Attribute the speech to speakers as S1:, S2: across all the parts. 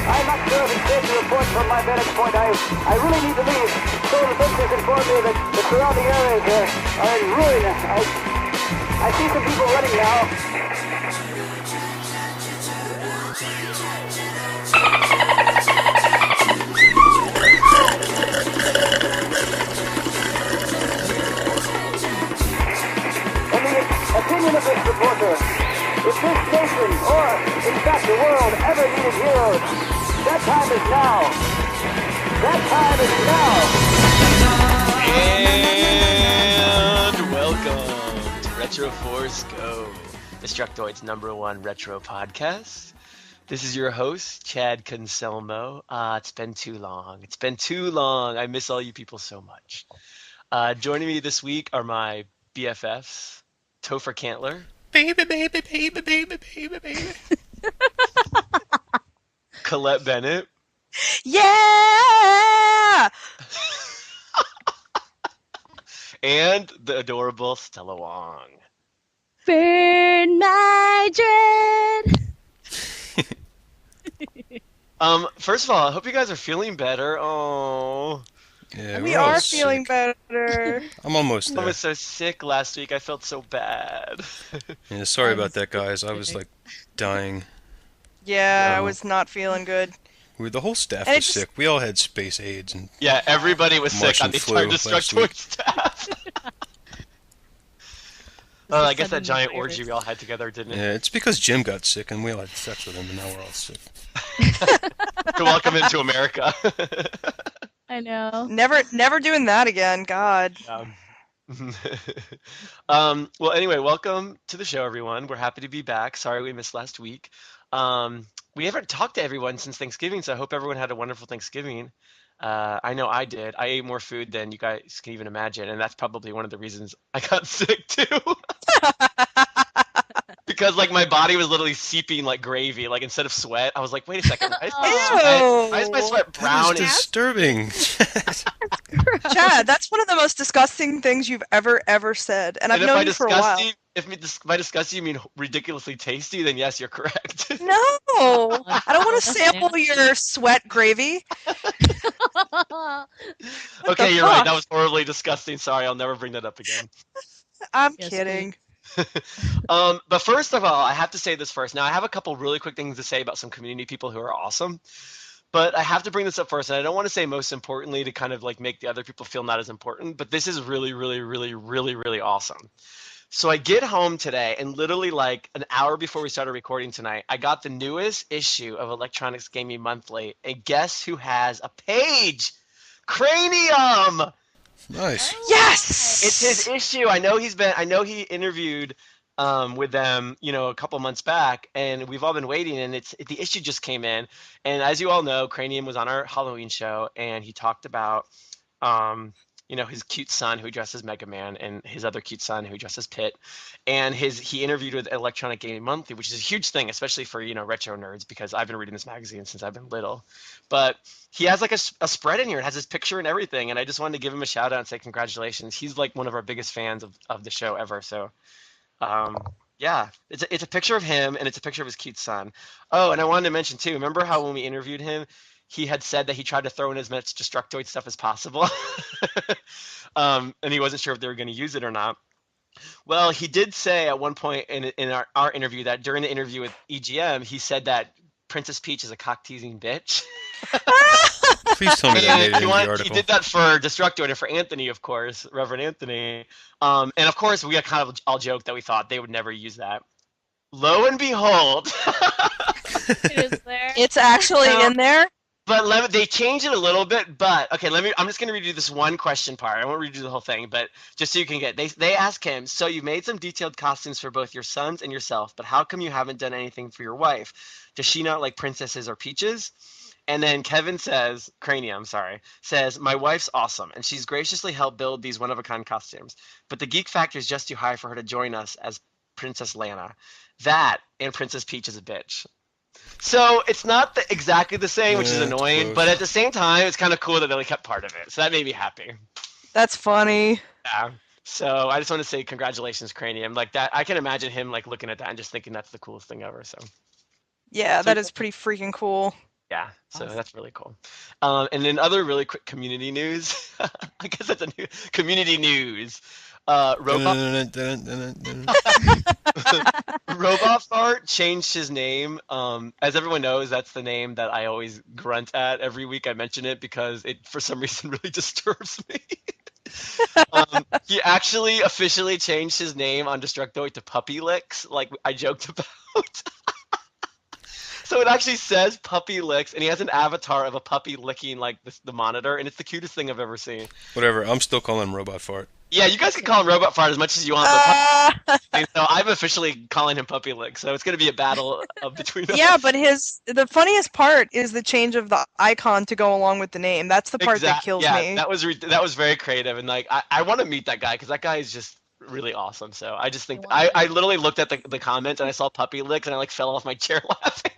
S1: I'm not sure if it's safe to report from my vantage point. I really need to leave. So the villagers informed me that the surrounding areas are in ruin. I see some people running now. In the opinion of this reporter, if this nation, or in fact the world, ever needed heroes, that time is now. That time is now.
S2: And welcome to RetroforceGO, Destructoid's #1 retro podcast. This is your host, Chad Concelmo. It's been too long. I miss all you people so much. Joining me this week are my BFFs, Topher Cantler.
S3: Baby.
S2: Colette Bennett.
S4: Yeah!
S2: And the adorable Stella Wong.
S5: Burn my dread.
S2: First of all, I hope you guys are feeling better. Oh,
S3: Yeah,
S4: We
S3: we're all
S4: are feeling
S3: sick.
S4: better.
S3: I'm almost
S2: I
S3: there.
S2: was so sick last week. I felt so bad.
S3: Yeah, sorry about that, guys. I was like dying.
S4: Yeah, I
S3: No.
S4: was not feeling good.
S3: The whole staff
S4: And it
S3: was
S4: just-
S3: sick. We all had space AIDS and
S2: Yeah, everybody was sick
S3: Martian
S2: on the
S3: flu
S2: entire
S3: last
S2: Destructoid
S3: week.
S2: staff. Well, I guess that giant orgy we all had together didn't it?
S3: yeah, it's because Jim got sick and we all had sex with him, and now we're all sick.
S2: To welcome him to America.
S5: I know.
S4: Never doing that again. God.
S2: Well, anyway, welcome to the show, everyone. We're happy to be back. Sorry we missed last week. We haven't talked to everyone since Thanksgiving, so I hope everyone had a wonderful Thanksgiving. I know I did. I ate more food than you guys can even imagine, and that's probably one of the reasons I got sick too. Because like my body was literally seeping like gravy. Like instead of sweat, I was like, wait a second, why is my sweat brown?
S3: That is disturbing.
S4: Chad, that's one of the most disgusting things you've ever said. And I've
S2: And
S4: known you for a while.
S2: by disgusting you mean ridiculously tasty, then yes, you're correct.
S4: No! I don't want to sample your sweat gravy.
S2: Okay, you're right.
S4: fuck?
S2: That was horribly disgusting. Sorry, I'll never bring that up again.
S4: I'm
S5: Yes,
S4: kidding.
S2: But first of all, I have to say this first. Now, I have a couple really quick things to say about some community people who are awesome. But I have to bring this up first, and I don't want to say most importantly to kind of like make the other people feel not as important, but this is really, really, really, really, really awesome. So I get home today, and literally like an hour before we started recording tonight, I got the newest issue of Electronics Gaming Monthly, and guess who has a page? Cranium!
S3: Nice.
S4: Yes!
S2: It's his issue. I know he interviewed with them, a couple months back, and we've all been waiting, and the issue just came in. And as you all know, Cranium was on our Halloween show, and he talked about his cute son who dresses Mega Man and his other cute son who dresses Pit. And he interviewed with Electronic Gaming Monthly, which is a huge thing, especially for, retro nerds, because I've been reading this magazine since I've been little. But he has like a spread in here. It has his picture and everything. And I just wanted to give him a shout out and say congratulations. He's like one of our biggest fans of the show ever. So yeah, it's a picture of him and it's a picture of his cute son. Oh, and I wanted to mention too, remember how when we interviewed him, he had said that he tried to throw in as much Destructoid stuff as possible. And he wasn't sure if they were going to use it or not. Well, he did say at one point in our interview that during the interview with EGM, he said that Princess Peach is a cock-teasing bitch.
S3: Please tell me that made it in the
S2: He
S3: article.
S2: did that for Destructoid and for Anthony, of course, Reverend Anthony. And of course, we got kind of all joked that we thought they would never use that. Lo and behold.
S5: It is there.
S4: It's actually in there.
S2: But they changed it a little bit. But okay, I'm just gonna read you this one question part. I won't read you the whole thing, but just so you can get. They ask him. So you made some detailed costumes for both your sons and yourself, but how come you haven't done anything for your wife? Does she not like princesses or peaches? And then Kevin Cranium says, my wife's awesome, and she's graciously helped build these one-of-a-kind costumes. But the geek factor is just too high for her to join us as Princess Lana. That and Princess Peach is a bitch. So it's not exactly the same, which is
S3: Yeah,
S2: annoying,
S3: close.
S2: but at the same time, it's kind of cool that they only kept part of it. So that made me happy.
S4: That's funny.
S2: Yeah. So I just want to say congratulations, Cranium. Like that, I can imagine him like looking at that and just thinking that's the coolest thing ever. So
S4: Yeah, that is pretty freaking cool.
S2: Yeah, so
S6: Awesome.
S2: that's really cool. And then other really quick community news. I guess that's a new community news. Robot Robot Fart changed his name. As everyone knows, that's the name that I always grunt at every week. I mention it because it, for some reason, really disturbs me. He actually officially changed his name on Destructoid to Puppy Licks, like I joked about. So it actually says Puppy Licks, and he has an avatar of a puppy licking like the monitor, and it's the cutest thing I've ever seen.
S3: Whatever. I'm still calling him Robot Fart.
S2: Yeah, you guys can call him Robot Fart as much as you want, but so I'm officially calling him Puppy Lick. So it's gonna be a battle between us.
S4: Yeah, but the funniest part is the change of the icon to go along with the name. That's the part that kills me.
S2: That was very creative, and like I want to meet that guy because that guy is just really awesome. So I just think I literally looked at the comments and I saw Puppy Licks and I like fell off my chair laughing.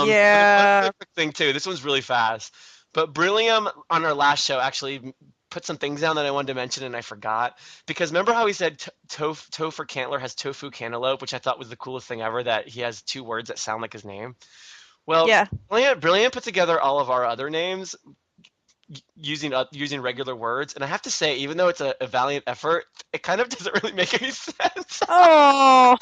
S4: Yeah.
S2: One quick thing too. This one's really fast, but Brillium on our last show actually put some things down that I wanted to mention and I forgot because remember how he said Topher Cantler has tofu cantaloupe, which I thought was the coolest thing ever. That he has two words that sound like his name. Well,
S4: Yeah.
S2: Brilliant put together all of our other names using regular words, and I have to say, even though it's a valiant effort, it kind of doesn't really make any sense.
S4: Oh.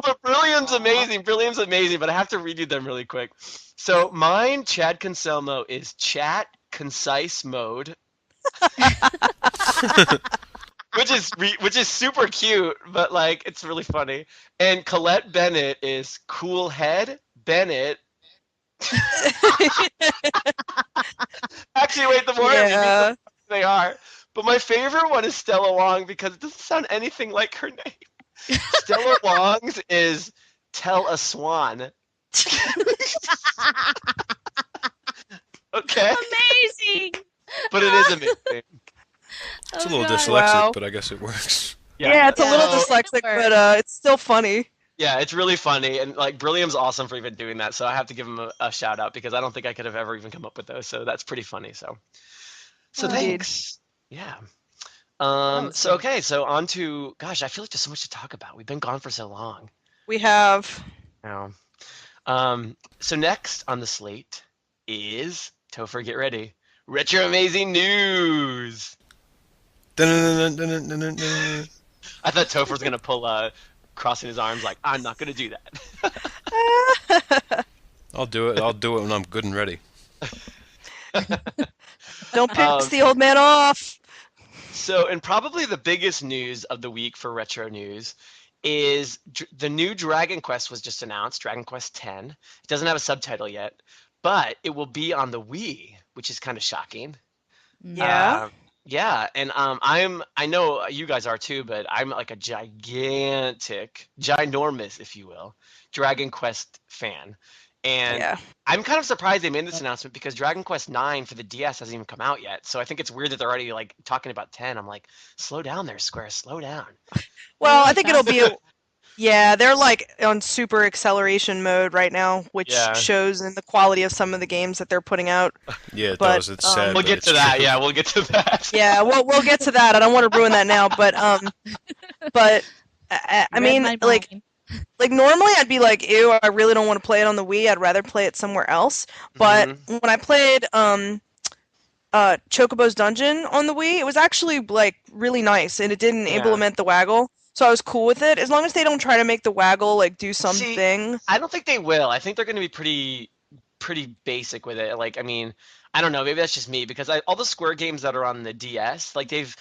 S2: But Brilliant's amazing, but I have to read you them really quick. So mine, Chad Concelmo, is chat concise mode, which is super cute, but like it's really funny. And Colette Bennett is cool head Bennett. Actually, wait, the more I read
S4: Yeah.
S2: they are. But my favorite one is Stella Wong because it doesn't sound anything like her name. Stella Wong's is tell a swan. Okay,
S5: Amazing.
S2: but it is amazing.
S3: It's a little
S5: God.
S3: dyslexic,
S4: Wow.
S3: but I guess it works.
S4: Yeah, it's a little
S2: so-
S4: dyslexic, but it's still funny.
S2: Yeah, it's really funny, and like Brilliam's awesome for even doing that. So I have to give him a shout out because I don't think I could have ever even come up with those. So that's pretty funny. So
S4: Indeed.
S2: thanks. Yeah. So okay, so on to gosh, I feel like there's so much to talk about. We've been gone for so long.
S4: We have.
S2: Now, so next on the slate is Topher. Get ready. Retro Amazing News.
S3: Dun-dun-dun-dun-dun-dun-dun.
S2: I thought Topher was gonna pull crossing his arms like I'm not gonna do that.
S3: I'll do it. I'll do it when I'm good and ready.
S4: Don't piss the old man off.
S2: So, and probably the biggest news of the week for Retro News is the new Dragon Quest was just announced, Dragon Quest X. It doesn't have a subtitle yet, but it will be on the Wii, which is kind of shocking.
S4: Yeah.
S2: Yeah, and I know you guys are too, but I'm like a ginormous, if you will, Dragon Quest fan. And
S4: Yeah.
S2: I'm kind of surprised they made this announcement because Dragon Quest 9 for the DS hasn't even come out yet. So I think it's weird that they're already like talking about 10. I'm like, slow down there, Square, slow down.
S4: Well, I think it'll be. Yeah, they're like on super acceleration mode right now, which
S2: Yeah.
S4: shows in the quality of some of the games that they're putting out.
S3: Yeah, it
S4: But,
S3: does. It's sad.
S2: We'll
S3: but
S2: get
S3: it's
S2: to that.
S3: true.
S2: Yeah, we'll get to that.
S4: Yeah, we'll get to that. I don't want to ruin that now, but I
S5: Read
S4: mean,
S5: my
S4: like
S5: mind.
S4: normally I'd be like, ew, I really don't want to play it on the Wii. I'd rather play it somewhere else. But
S2: Mhm.
S4: when I played Chocobo's Dungeon on the Wii, it was actually like really nice, and it didn't
S2: Yeah.
S4: implement the waggle, so I was cool with it as long as they don't try to make the waggle like do something.
S2: I don't think they will. I think they're going to be pretty basic with it. Like, I mean, I don't know. Maybe that's just me because all the Square games that are on the DS, like they've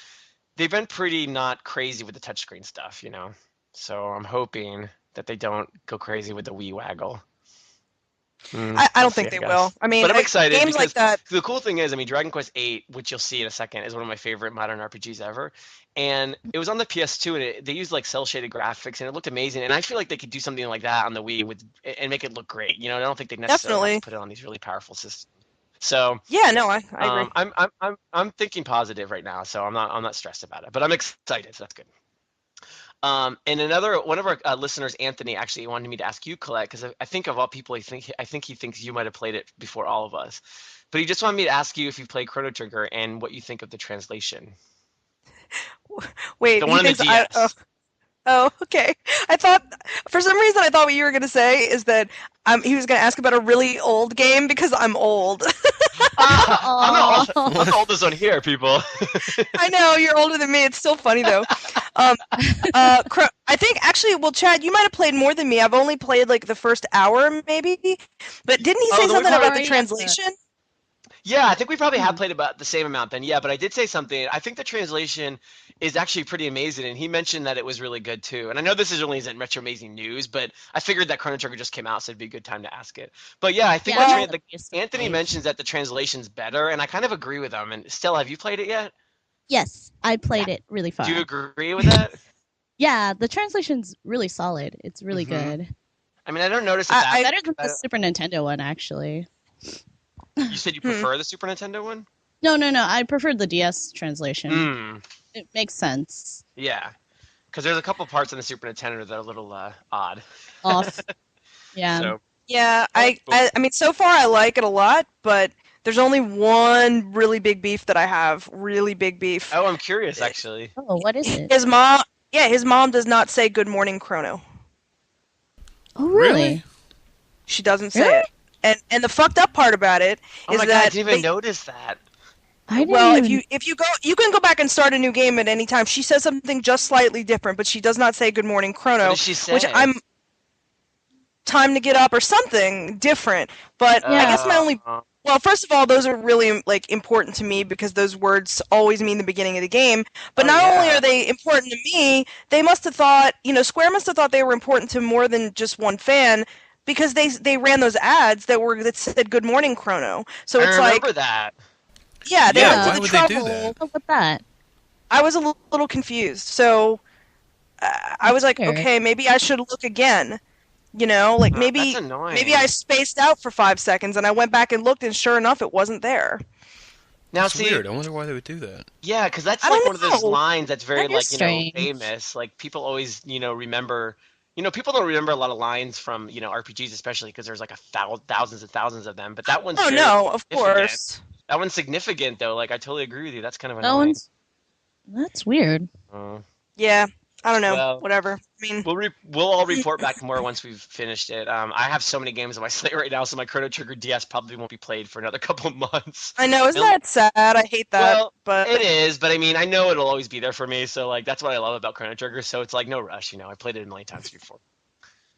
S2: been pretty not crazy with the touchscreen stuff, you know. So I'm hoping that they don't go crazy with the Wii waggle.
S4: I don't think they will. I mean,
S2: But I'm
S4: like,
S2: excited
S4: games
S2: because
S4: like that.
S2: the cool thing is, I mean, Dragon Quest VIII, which you'll see in a second, is one of my favorite modern RPGs ever. And it was on the PS2, and they used like cell shaded graphics, and it looked amazing. And I feel like they could do something like that on the Wii and make it look great. You know, I don't think they necessarily have to put it on these really powerful systems. So
S4: Yeah, no, I agree.
S2: I'm thinking positive right now, so I'm not stressed about it. But I'm excited, so that's good. And one of our listeners, Anthony, actually wanted me to ask you, Colette, because I think of all people, I think he thinks you might have played it before all of us. But he just wanted me to ask you if you played Chrono Trigger and what you think of the translation.
S4: Wait,
S2: The
S4: he
S2: one on the
S4: thinks I.
S2: DS.
S4: Oh, okay. For some reason, I thought what you were going to say is that He was gonna ask about a really old game because I'm old.
S2: I'm the oldest one here, people.
S4: I know you're older than me. It's still funny though. I think actually, well, Chad, you might have played more than me. I've only played like the first hour, maybe. But didn't he say
S2: the
S4: something
S2: one
S4: about the
S5: time-
S4: translation?
S2: Yeah, I think we probably have played about the same amount then. Yeah, but I did say something. I think the translation is actually pretty amazing, and he mentioned that it was really good too. And I know this is really isn't retro amazing news, but I figured that Chrono Trigger just came out, so it'd be a good time to ask it. But yeah, I think
S5: Yeah,
S2: Anthony mentions that the translation's better, and I kind of agree with him. And Stella, have you played it yet?
S5: Yes, I played it really far.
S2: Do you agree with that?
S5: Yeah, the translation's really solid. It's really good.
S2: I mean, I don't notice it that
S5: Better than the Super Nintendo one, actually.
S2: You said you prefer the Super Nintendo one?
S5: No. I preferred the DS translation. It makes sense.
S2: Yeah, because there's a couple parts in the Super Nintendo that are a little odd.
S5: Off. Yeah.
S2: So,
S4: Yeah, I mean, so far I like it a lot, but there's only one really big beef that I have. Really big beef.
S2: oh, I'm curious actually.
S5: Oh, what is it?
S4: His mom does not say "Good morning, Chrono."
S5: Oh, really?
S4: She doesn't say
S5: Really?
S4: it. And the fucked up part about it
S2: Oh
S4: is
S2: my god,
S4: that
S2: I didn't even notice that.
S5: I didn't
S4: well,
S5: even...
S4: if you go, you can go back and start a new game at any time. She says something just slightly different, but she does not say "Good morning, Chrono,"
S2: What does she say?
S4: which I'm time to get up or something different. But I guess my only well, first of all, those are really like important to me because those words always mean the beginning of the game. But not only are they important to me, they must have thought, Square must have thought they were important to more than just one fan. Because they ran those ads that said "Good morning, Chrono," so it's
S2: I remember that.
S4: Yeah, they went to
S3: why
S4: the
S3: would
S4: trouble.
S3: they do that?
S5: What with that?
S4: I was a little confused, so I was like,
S5: Fair.
S4: okay, maybe I should look again. Like maybe
S2: That's annoying.
S4: maybe I spaced out for 5 seconds and I went back and looked, and sure enough, it wasn't there.
S2: Now
S3: That's
S2: see,
S3: weird. I wonder why they would do that.
S2: yeah, because that's
S4: I
S2: like
S4: don't
S2: one of those
S4: know.
S2: lines that's very
S5: That is strange.
S2: famous. Like people always remember. People don't remember a lot of lines from RPGs, especially because there's like thousands and thousands of them. But that one's
S4: Oh
S2: very
S4: no, of
S2: significant.
S4: course.
S2: That one's significant though. Like I totally agree with you. That's kind of
S5: That
S2: annoying.
S5: That's weird.
S4: Yeah, I don't know.
S2: Well,
S4: Whatever. I mean,
S2: We'll all report back more once we've finished it. I have so many games on my slate right now, so my Chrono Trigger DS probably won't be played for another couple of months.
S4: I know, isn't that sad? I hate that.
S2: Well,
S4: but
S2: it is, but I mean, I know it'll always be there for me. So like, that's what I love about Chrono Trigger. So it's like no rush. I played it a million times before.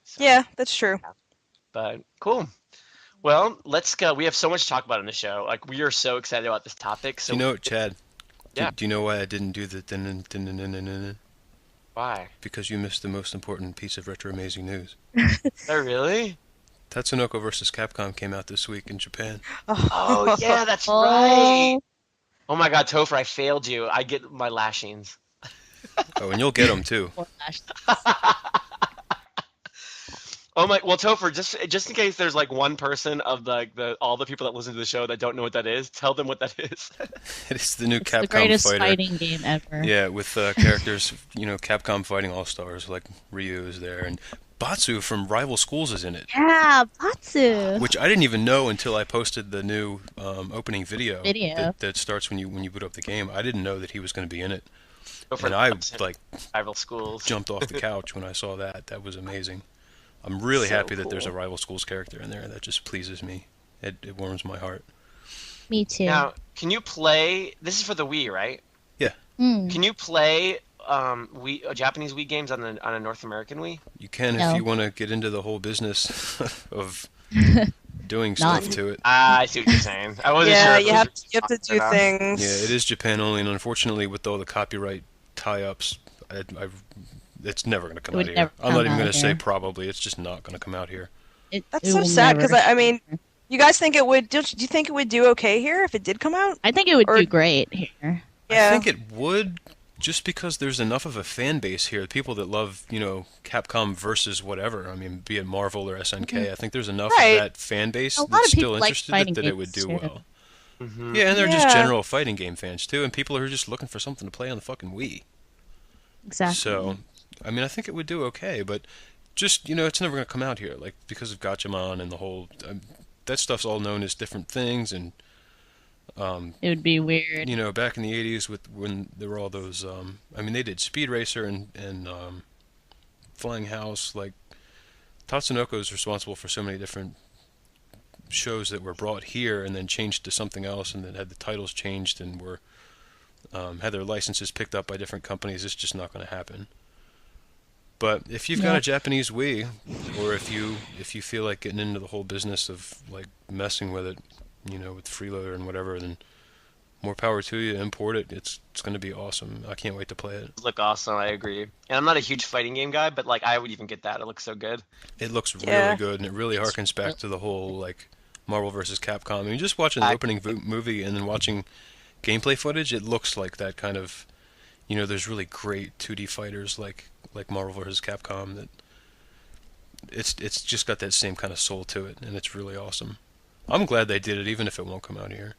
S2: So,
S4: yeah, that's true.
S2: But cool. Well, let's go. We have so much to talk about in the show. Like, we are so excited about this topic. So
S3: Chad?
S2: Yeah.
S3: Do you know why I didn't do the din-din-din-din-din-din-din?
S2: Why?
S3: Because you missed the most important piece of retro amazing news.
S2: Oh, really?
S3: Tatsunoko vs. Capcom came out this week in Japan.
S2: Oh, yeah, that's
S5: Oh.
S2: right. Oh my God, Topher, I failed you. I get my lashings.
S3: Oh, and you'll get them too.
S5: Oh, gosh.
S2: Oh my! Well, Topher, just in case there's like one person of all the people that listen to the show that don't know what that is, tell them what that is.
S3: It is the new
S5: It's
S3: Capcom
S5: the greatest
S3: fighter.
S5: fighting game ever.
S3: Yeah, with characters, Capcom fighting all-stars, like Ryu is there, and Batsu from Rival Schools is in it.
S5: Yeah, Batsu.
S3: Which I didn't even know until I posted the new opening video.
S5: Video.
S3: That starts when you boot up the game. I didn't know that he was going to be in it.
S2: Topher
S3: And I,
S2: loves
S3: like,
S2: rival schools.
S3: jumped off the couch when I saw that. That was amazing. I'm really
S2: So
S3: happy that there's a
S2: cool.
S3: Rival Schools character in there. That just pleases me. It warms my heart.
S5: Me too.
S2: Now, can you play? This is for the Wii, right?
S5: Hmm.
S2: Can you play Japanese Wii games on a North American Wii?
S3: You can
S5: No.
S3: if you want to get into the whole business of doing
S5: Not-
S3: stuff to it.
S2: I see what you're saying. I wasn't sure.
S4: Yeah,
S2: if
S4: you
S2: it
S4: have
S2: was
S4: you have to do
S2: enough.
S4: things.
S3: Yeah, it is Japan only, and unfortunately, with all the copyright tie-ups, it's never going to come
S5: It
S3: out
S5: would
S3: here.
S5: never
S3: I'm
S5: come
S3: not even
S5: out
S3: going to say
S5: here.
S3: probably. It's just not going to come out here.
S4: That's
S5: It
S4: so
S5: will
S4: sad
S5: never.
S4: because I mean, you guys think it would? Do you think it would do okay here if it did come out?
S5: I think it would
S4: or-
S5: do great here.
S4: Yeah.
S3: I think it would, just because there's enough of a fan base here. People that love, Capcom versus whatever. I mean, be it Marvel or SNK. I think there's enough
S4: Right.
S3: of that fan base
S5: A lot
S3: that's
S5: of people
S3: still
S5: like
S3: interested
S5: fighting
S3: that it would
S5: games,
S3: do
S5: too.
S3: well.
S2: Mhm.
S3: Yeah, and they're just
S4: Yeah.
S3: general fighting game fans too, and people who are just looking for something to play on the fucking Wii.
S5: Exactly.
S3: So, I mean, I think it would do okay, but just, it's never going to come out here, like, because of Gatchaman and the whole, that stuff's all known as different things, and,
S5: It would be weird.
S3: back in the 80s when there were all those, they did Speed Racer and Flying House, like, Tatsunoko is responsible for so many different shows that were brought here and then changed to something else, and then had the titles changed and were had their licenses picked up by different companies. It's just not going to happen. But if you've got a Japanese Wii, or if you feel like getting into the whole business of like messing with it, with freeloader and whatever, then more power to you. Import it. It's going to be awesome. I can't wait to play it.
S2: Look awesome. I agree. And I'm not a huge fighting game guy, but like I would even get that. It looks so good.
S3: It looks really good, and it really harkens back to the whole like Marvel vs. Capcom. I mean, just watching the opening movie and then watching gameplay footage, it looks like that kind of, there's really great 2D fighters like Marvel vs. Capcom that it's just got that same kind of soul to it, and it's really awesome. I'm glad they did it, even if it won't come out here.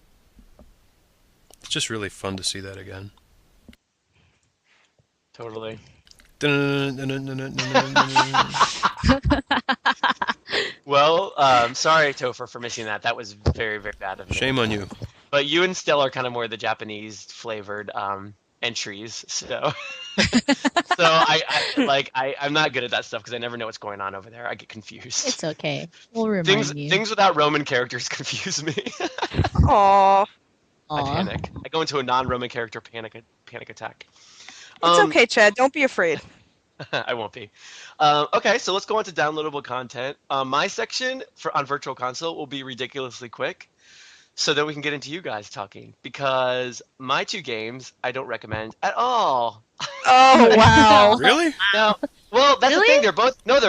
S3: It's just really fun to see that again.
S2: Totally. Well, sorry, Topher, for missing that. That was very, very bad of me.
S3: Shame on you.
S2: But you and Stella are kind of more the Japanese flavored entries, so I'm not good at that stuff because I never know what's going on over there. I get confused.
S5: It's okay. We'll remind you.
S2: Things without Roman characters confuse me.
S4: Aww.
S2: I panic. I go into a non-Roman character panic attack.
S4: It's okay, Chad. Don't be afraid.
S2: I won't be. Okay, so let's go on to downloadable content. My section on Virtual Console will be ridiculously quick, so then we can get into you guys talking, because my two games I don't recommend at all.
S4: Oh, wow.
S3: Really?
S2: No. Well, that's the thing. They're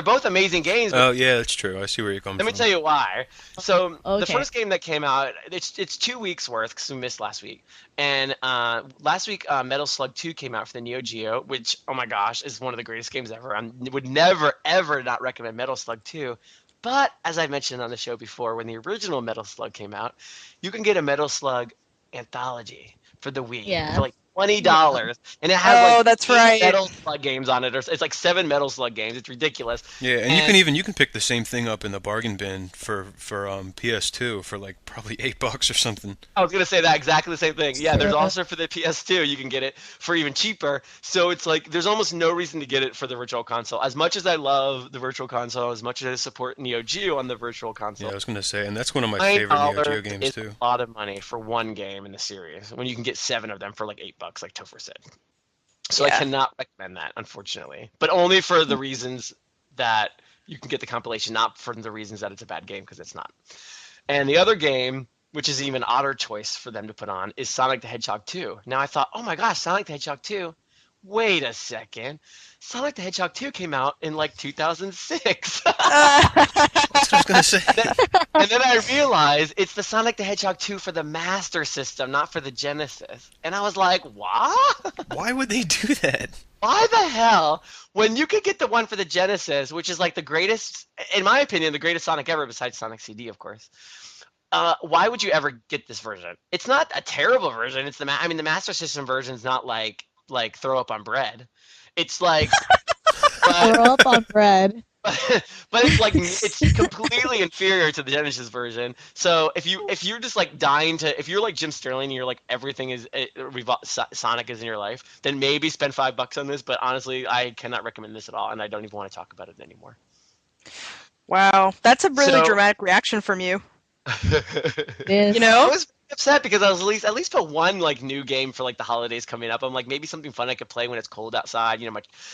S2: both amazing games.
S3: Oh, yeah, that's true. I see where you're coming from.
S2: Let me tell you why. So the first game that came out, it's 2 weeks worth because we missed last week. And last week, Metal Slug 2 came out for the Neo Geo, which, oh my gosh, is one of the greatest games ever. I would never, ever not recommend Metal Slug 2. But as I mentioned on the show before, when the original Metal Slug came out, you can get a Metal Slug anthology for the Wii for like $20, and it has
S4: that's right.
S2: Metal Slug games on it. Or it's like 7 Metal Slug games. It's ridiculous.
S3: Yeah, and you can pick the same thing up in the bargain bin for PS2 for like probably $8 or something.
S2: I was gonna say that exactly the same thing. Yeah, there's also for the PS2 you can get it for even cheaper. So it's like there's almost no reason to get it for the Virtual Console. As much as I love the Virtual Console, as much as I support Neo Geo on the Virtual Console.
S3: Yeah, I was gonna say, and that's one of my favorite Neo Geo games too.
S2: A lot of money for one game in the series when you can get 7 of them for like $8, like Topher said. So I cannot recommend that, unfortunately, but only for the reasons that you can get the compilation, not for the reasons that it's a bad game, because it's not. And the other game, which is even odder choice for them to put on, is Sonic the Hedgehog 2. Now I thought, oh my gosh, Sonic the Hedgehog 2. Wait a second. Sonic the Hedgehog 2 came out in like 2006.
S3: That's what I was going to say.
S2: And then I realized it's the Sonic the Hedgehog 2 for the Master System, not for the Genesis. And I was like, what?
S3: Why would they do that?
S2: Why the hell? When you could get the one for the Genesis, which is like the greatest, in my opinion, the greatest Sonic ever, besides Sonic CD, of course. Why would you ever get this version? It's not a terrible version. It's the Master System version is not like throw up on bread. It's like
S5: throw up on bread.
S2: But it's like it's completely inferior to the Genesis version. So if you're just like dying to, if you're like Jim Sterling and you're like everything is Sonic is in your life, then maybe spend $5 on this. But honestly, I cannot recommend this at all, and I don't even want to talk about it anymore.
S4: Wow, that's a really dramatic reaction from you.
S5: Yes.
S2: I was upset because I was at least put one like new game for like the holidays coming up. I'm like, maybe something fun I could play when it's cold outside.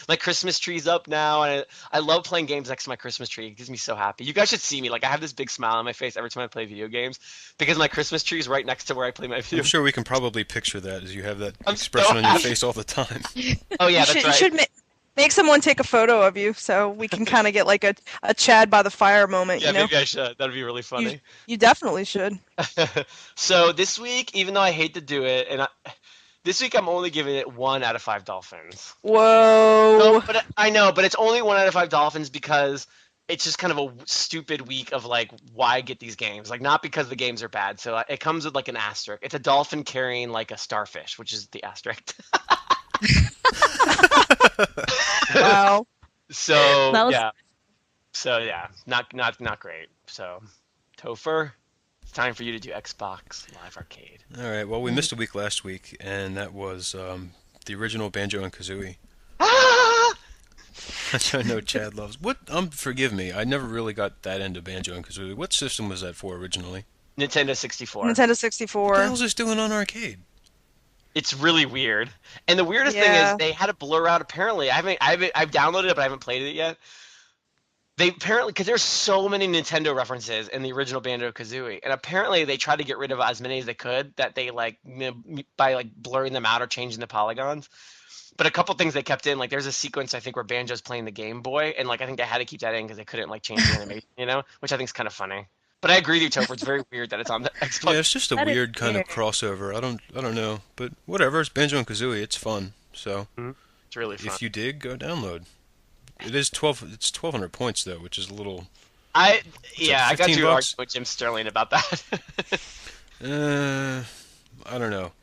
S2: My Christmas tree's up now, and I love playing games next to my Christmas tree. It gives me so happy. You guys should see me. Like, I have this big smile on my face every time I play video games because my Christmas tree is right next to where I play my video.
S3: I'm sure we can probably picture that as you have that expression on your face all the time.
S2: Oh yeah, that's right.
S4: You should make someone take a photo of you so we can kind of get like a Chad by the fire moment.
S2: Yeah, maybe I should. That'd be really funny.
S4: You definitely should.
S2: So this week, even though I hate to do it, this week I'm only giving it 1 out of 5 dolphins.
S4: Whoa!
S2: No, but I know, but it's only 1 out of 5 dolphins because it's just kind of a stupid week of like why get these games, like not because the games are bad. So it comes with like an asterisk. It's a dolphin carrying like a starfish, which is the asterisk.
S4: Wow.
S2: So not great. So Topher, it's time for you to do Xbox Live Arcade.
S3: All right. Well, we missed a week last week, and that was the original Banjo and Kazooie.
S2: Ah!
S3: I know Chad loves. What? Forgive me. I never really got that into Banjo and Kazooie. What system was that for originally?
S2: Nintendo 64.
S4: Nintendo
S3: What
S4: 64.
S3: the hell is this doing on arcade?
S2: It's really weird. And the weirdest thing is they had to blur out. Apparently, I've downloaded it, but I haven't played it yet. They apparently, because there's so many Nintendo references in the original Banjo-Kazooie, and apparently they tried to get rid of as many as they could. That they by like blurring them out or changing the polygons. But a couple things they kept in, like there's a sequence I think where Banjo's playing the Game Boy, and like I think they had to keep that in because they couldn't like change the animation, which I think is kind of funny. But I agree with you, Topher. It's very weird that it's on the Xbox.
S3: Yeah, it's just a weird kind of crossover. I don't know, but whatever. It's Banjo and Kazooie. It's fun. So
S2: it's really fun.
S3: If you dig, go download. It is 12. It's 1,200 points though, which is a little.
S2: I got to argue
S3: bucks?
S2: with Jim Sterling about that.
S3: I don't know.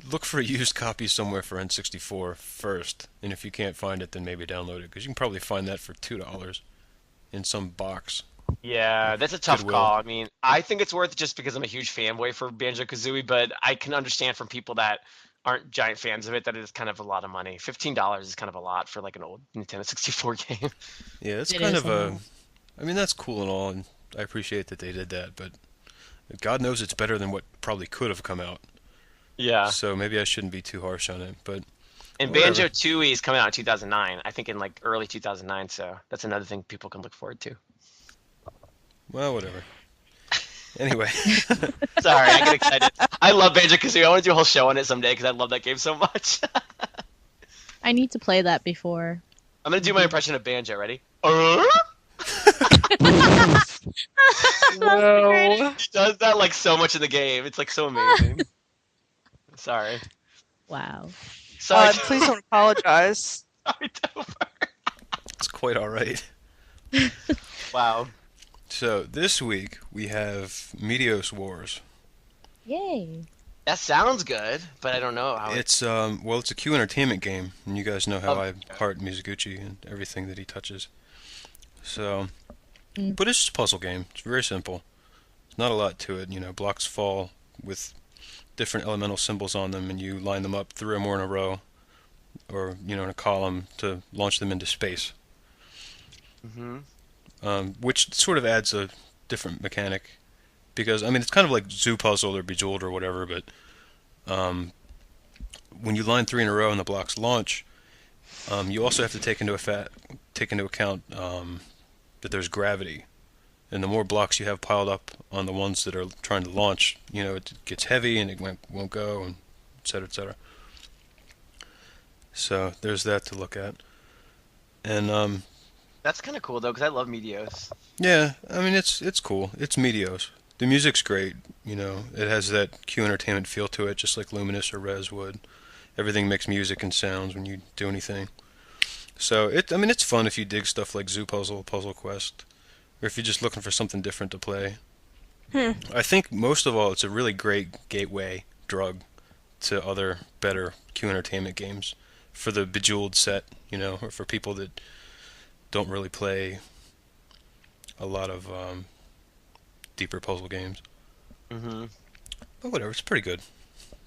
S3: Look for a used copy somewhere for N64 first, and if you can't find it, then maybe download it because you can probably find that for $2 in some box.
S2: Yeah, that's a tough
S3: Goodwill.
S2: call. I mean, I think it's worth it just because I'm a huge fanboy for Banjo-Kazooie, but I can understand from people that aren't giant fans of it that it is kind of a lot of money. $15 is kind of a lot for like an old Nintendo 64 game.
S3: Yeah, it's
S5: It
S3: kind
S5: is
S3: of
S5: a lot.
S3: I mean, that's cool and all, and I appreciate that they did that, but God knows it's better than what probably could have come out.
S2: Yeah.
S3: So maybe I shouldn't be too harsh on it, but
S2: And
S3: whatever.
S2: Banjo-Tooie is coming out in 2009. I think in like early 2009, so that's another thing people can look forward to.
S3: Well, whatever. Anyway.
S2: Sorry, I get excited. I love Banjo-Kazooie. I want to do a whole show on it someday because I love that game so much.
S5: I need to play that before.
S2: I'm going to do my impression of Banjo. Ready?
S4: Whoa.
S2: He does that like so much in the game. It's like so amazing. Sorry.
S5: Wow.
S2: Sorry.
S4: Please don't apologize.
S2: Sorry, Topher.
S3: It's quite alright.
S2: Wow.
S3: So, this week, we have Meteos Wars.
S5: Yay.
S2: That sounds good, but I don't know how
S3: It's, it's a Q Entertainment game, and you guys know how
S2: Oh,
S3: I
S2: okay.
S3: heart Mizuguchi and everything that he touches. So,
S5: Mm.
S3: but it's just a puzzle game. It's very simple. There's not a lot to it. Blocks fall with different elemental symbols on them, and you line them up 3 or more in a row, or, in a column to launch them into space.
S2: Mm-hmm.
S3: Which sort of adds a different mechanic, because I mean it's kind of like Zoo Puzzle or Bejeweled or whatever, but when you line 3 in a row and the blocks launch, you also have to take into account that there's gravity, and the more blocks you have piled up on the ones that are trying to launch, it gets heavy and it won't go, and et cetera, et cetera. So there's that to look at, and
S2: That's kind of cool though, because I love Meteos.
S3: yeah, I mean it's cool. It's Meteos. The music's great. It has that Q Entertainment feel to it, just like Luminous or Rez would. Everything makes music and sounds when you do anything. So it's fun if you dig stuff like Zoo Puzzle, Puzzle Quest, or if you're just looking for something different to play. I think most of all, it's a really great gateway drug to other better Q Entertainment games for the Bejeweled set, or for people that don't really play a lot of deeper puzzle games.
S2: Mm-hmm.
S3: But whatever, it's pretty good.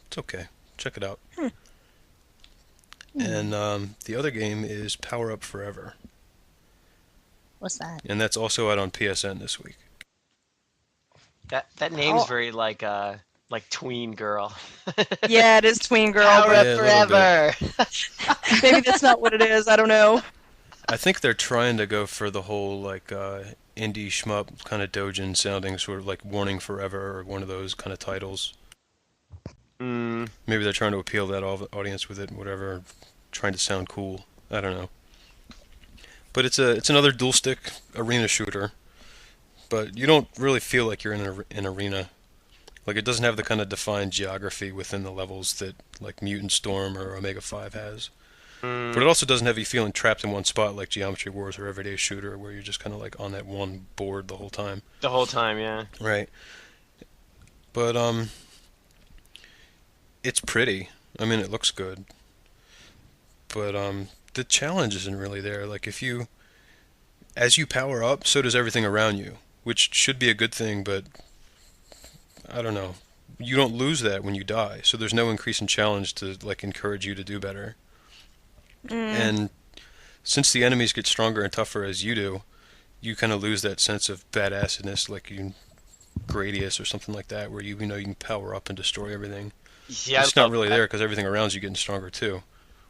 S3: It's okay. Check it out. And the other game is Power Up Forever,
S5: What's that?
S3: and that's also out on PSN this week.
S2: That name's
S4: Oh.
S2: very like tween girl.
S4: Yeah, it is Tween Girl,
S2: Power
S4: but
S3: Yeah,
S2: Up
S3: a little
S2: Forever.
S4: maybe that's not what it is. I don't know.
S3: I think they're trying to go for the whole like indie shmup kind of dojin sounding, sort of like Warning Forever or one of those kind of titles.
S2: Mm.
S3: Maybe they're trying to appeal to that audience with it, whatever, trying to sound cool. I don't know. But it's another dual stick arena shooter, but you don't really feel like you're in an arena. Like it doesn't have the kind of defined geography within the levels that like Mutant Storm or Omega 5 has. But it also doesn't have you feeling trapped in one spot like Geometry Wars or Everyday Shooter, where you're just kind of like on that one board the whole time.
S2: The whole time, yeah.
S3: Right. But it's pretty. I mean, it looks good. But the challenge isn't really there. Like as you power up, so does everything around you, which should be a good thing, but I don't know. You don't lose that when you die, so there's no increase in challenge to like encourage you to do better. And since the enemies get stronger and tougher as you do, you kind of lose that sense of badassedness, like you Gradius or something like that, where you know you can power up and destroy everything.
S2: Yeah,
S3: it's not really there because everything around you getting stronger too.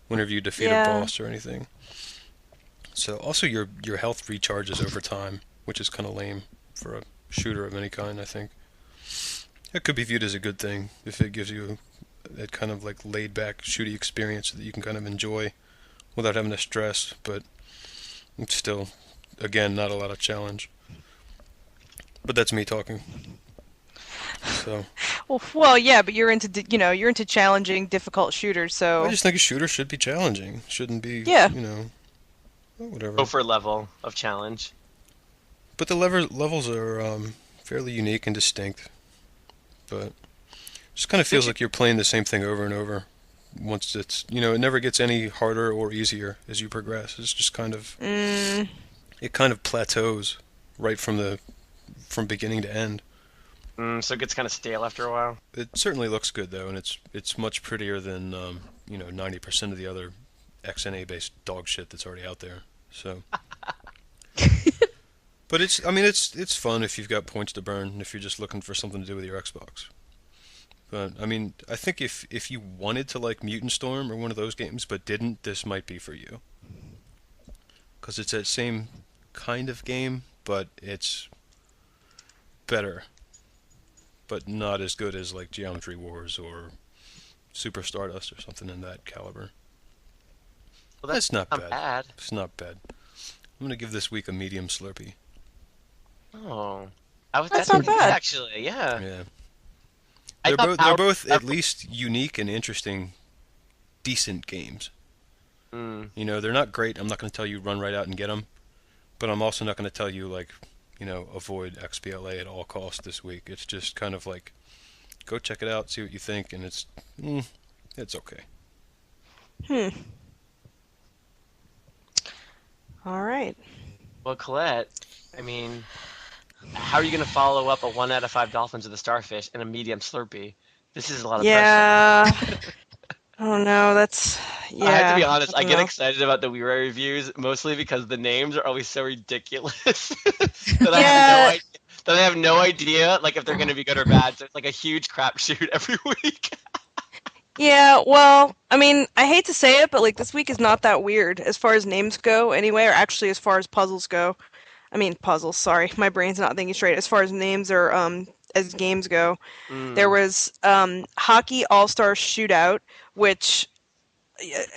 S3: Whenever you defeat a boss or anything. So also your health recharges over time, which is kind of lame for a shooter of any kind, I think. It could be viewed as a good thing if it gives you that kind of like laid back shooty experience that you can kind of enjoy without having to stress, but it's still, again, not a lot of challenge. But that's me talking. So.
S4: Well, yeah, but you're into challenging, difficult shooters. So
S3: I just think a shooter should be challenging. Shouldn't be, whatever.
S2: Go for a level of challenge.
S3: But the levels are fairly unique and distinct. But it just kind of feels like you're playing the same thing over and over. Once it's, it never gets any harder or easier as you progress. It's just kind of, it kind of plateaus right from beginning to end.
S2: So it gets kind of stale after a while.
S3: It certainly looks good though, and it's much prettier than 90% of the other XNA-based dog shit that's already out there. So, but it's fun if you've got points to burn, and if you're just looking for something to do with your Xbox. But I think if you wanted to like Mutant Storm or one of those games, but didn't, this might be for you. Because it's that same kind of game, but it's better. But not as good as like Geometry Wars or Super Stardust or something in that caliber.
S2: Well, that's
S3: not bad.
S2: bad.
S3: It's not bad. I'm gonna give this week a medium Slurpee.
S2: Oh,
S4: that's not bad
S2: actually. Yeah.
S3: Yeah. They're both at least unique and interesting, decent games. They're not great. I'm not going to tell you run right out and get them, but I'm also not going to tell you like, avoid XBLA at all costs this week. It's just kind of like, go check it out, see what you think, and it's okay.
S4: All right.
S2: Well, Colette, how are you going to follow up a 1 out of 5 dolphins with a starfish and a medium Slurpee? This is a lot of pressure.
S4: Oh no, that's
S2: I have to be honest. I get excited about the WiiWare reviews mostly because the names are always so ridiculous that I have no idea like if they're going to be good or bad. So it's like a huge crapshoot every week.
S4: Yeah, well, I hate to say it, but like this week is not that weird as far as names go anyway, or actually as far as puzzles go. Puzzles, sorry. My brain's not thinking straight. As far as names or as games go. There was Hockey All-Star Shootout, which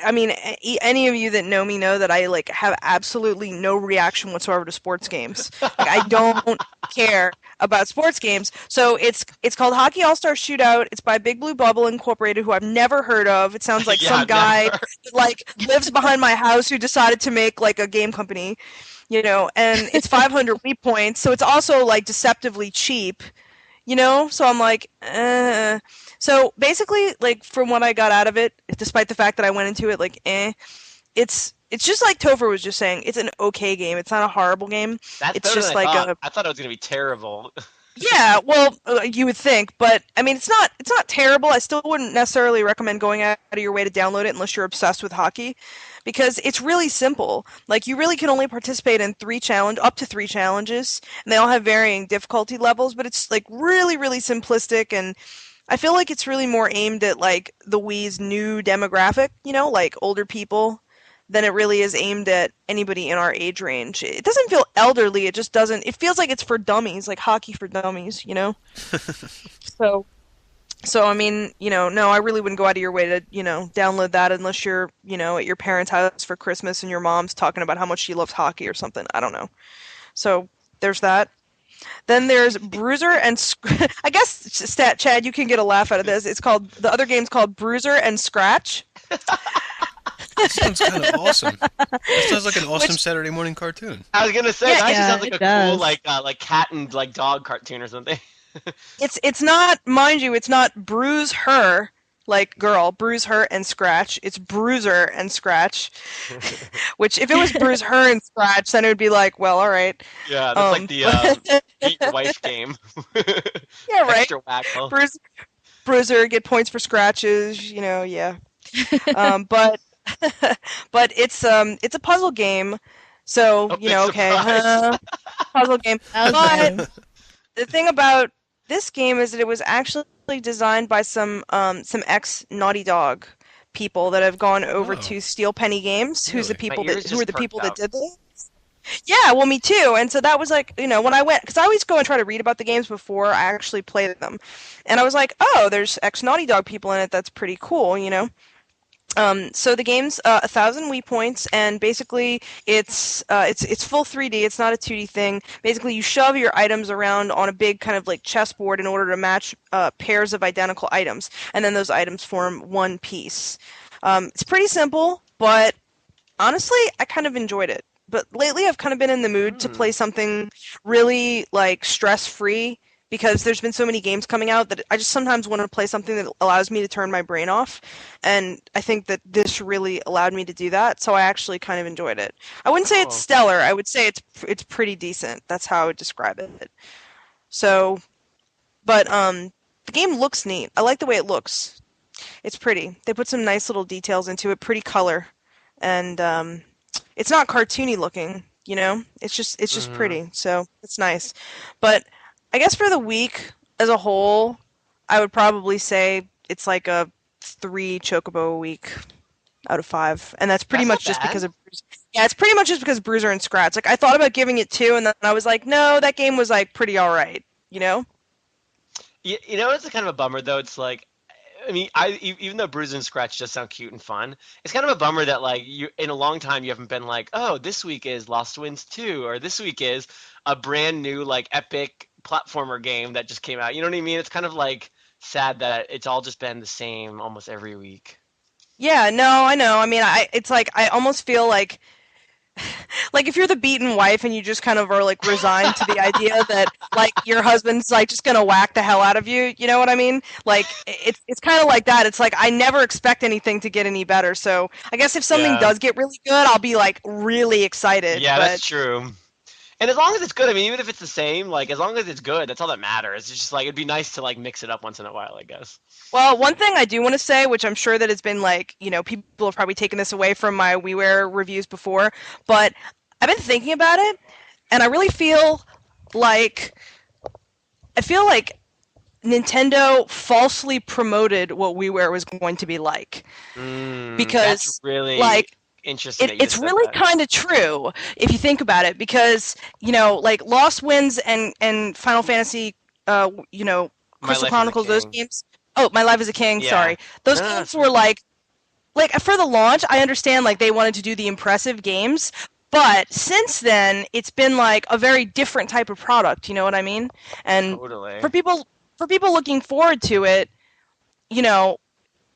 S4: any of you that know me know that I like have absolutely no reaction whatsoever to sports games. Like, I don't care about sports games. So it's called Hockey All-Star Shootout. It's by Big Blue Bubble Incorporated, who I've never heard of. It sounds like some guy that, like lives behind my house who decided to make like a game company. And it's 500 Wii points, so it's also like deceptively cheap, so I'm like, So basically, like from what I got out of it, despite the fact that I went into it like, it's just like Topher was just saying, it's an okay game. It's not a horrible game.
S2: That's
S4: it's just like
S2: I thought it was gonna be terrible.
S4: Yeah, well, you would think, but it's not terrible. I still wouldn't necessarily recommend going out of your way to download it unless you're obsessed with hockey, because it's really simple. Like, you really can only participate in up to 3 challenges, and they all have varying difficulty levels, but it's like really, really simplistic, and I feel like it's really more aimed at like the Wii's new demographic, like older people, than it really is aimed at anybody in our age range. It doesn't feel elderly, it just doesn't, it feels like it's for dummies, like hockey for dummies, So no, I really wouldn't go out of your way to, download that unless you're, at your parents' house for Christmas and your mom's talking about how much she loves hockey or something. I don't know. So there's that. Then there's Bruiser and I guess, Chad, you can get a laugh out of this. The other game's called Bruiser and Scratch.
S3: That sounds kind of awesome. That sounds like an awesome Saturday morning cartoon.
S2: I was gonna say, that actually sounds like a cool like cat and like dog cartoon or something.
S4: It's not, mind you, it's not Bruise Her, like girl, Bruise Her and Scratch. It's Bruiser and Scratch. Which, if it was Bruise Her and Scratch, then it would be like, well, all right.
S2: Yeah, that's like the beat your wife game.
S4: Yeah, right.
S2: Extra
S4: Bruiser, get points for scratches, yeah. But But it's a puzzle game, so
S2: big surprise.
S4: puzzle game.
S5: That was
S4: But
S5: lame.
S4: the thing about this game is that it was actually designed by some ex Naughty Dog people that have gone over
S3: Oh.
S4: to Steel Penny Games,
S3: Really?
S2: My ears
S4: who are
S2: just
S4: the people
S2: perked
S4: that
S2: up.
S4: did this. Yeah, well, me too. And so that was like, when I went, because I always go and try to read about the games before I actually play them, and I was like, oh, there's ex Naughty Dog people in it. That's pretty cool. So the game's 1,000 Wii points, and basically it's full 3D. It's not a 2D thing. Basically, you shove your items around on a big kind of like chessboard in order to match pairs of identical items, and then those items form one piece. It's pretty simple, but honestly, I kind of enjoyed it. But lately, I've kind of been in the mood to play something really like stress-free because there's been so many games coming out that I just sometimes want to play something that allows me to turn my brain off. And I think that this really allowed me to do that, so I actually kind of enjoyed it. I wouldn't say it's
S2: Cool.
S4: stellar. I would say it's pretty decent. That's how I would describe it. So, but the game looks neat. I like the way it looks. It's pretty. They put some nice little details into it, pretty color, and it's not cartoony looking. It's just pretty, so it's nice. But I guess for the week as a whole, I would probably say it's like a 3 Chocobo a week out of 5, and that's pretty
S2: That's
S4: much
S2: not
S4: just
S2: bad.
S4: because of yeah, it's pretty much just because Bruiser and Scratch. Like I thought about giving it 2, and then I was like, no, that game was like pretty all right.
S2: You know, it's kind of a bummer though. It's like, I mean, even though Bruise and Scratch just sound cute and fun, it's kind of a bummer that like you in a long time you haven't been like, oh, this week is Lost Winds 2, or this week is a brand new like epic platformer game that just came out. You know what I mean? It's kind of like sad that it's all just been the same almost every week.
S4: Yeah, no, I know. I mean, it's like I almost feel like if you're the beaten wife and you just kind of are like resigned to the idea that like your husband's like just gonna whack the hell out of you, you know what I mean? Like it's kind of like that. It's like I never expect anything to get any better. So I guess if something
S2: Yeah.
S4: does get really good, I'll be like really excited.
S2: Yeah,
S4: But
S2: that's true. And as long as it's good, I mean, even if it's the same, like as long as it's good, that's all that matters. It's just like it'd be nice to like mix it up once in a while, I guess.
S4: well, one thing I do want to say, which I'm sure that has been like, people have probably taken this away from my WiiWare reviews before, but I've been thinking about it, and I really like feel like Nintendo falsely promoted what WiiWare was going to be like because
S2: That's really
S4: like
S2: interesting that you
S4: it's
S2: just said
S4: really
S2: that.
S4: kind of true if you think about it because like Lost Winds and Final Fantasy
S2: My
S4: Crystal
S2: Life as a
S4: Chronicles, those
S2: King.
S4: games. Oh, My Life as a King,
S2: Yeah.
S4: sorry. Those
S2: No, no,
S4: games
S2: it's
S4: were like for the launch, I understand like they wanted to do the impressive games, but since then it's been like a very different type of product, you know what I mean? And
S2: totally.
S4: for people looking forward to it, you know,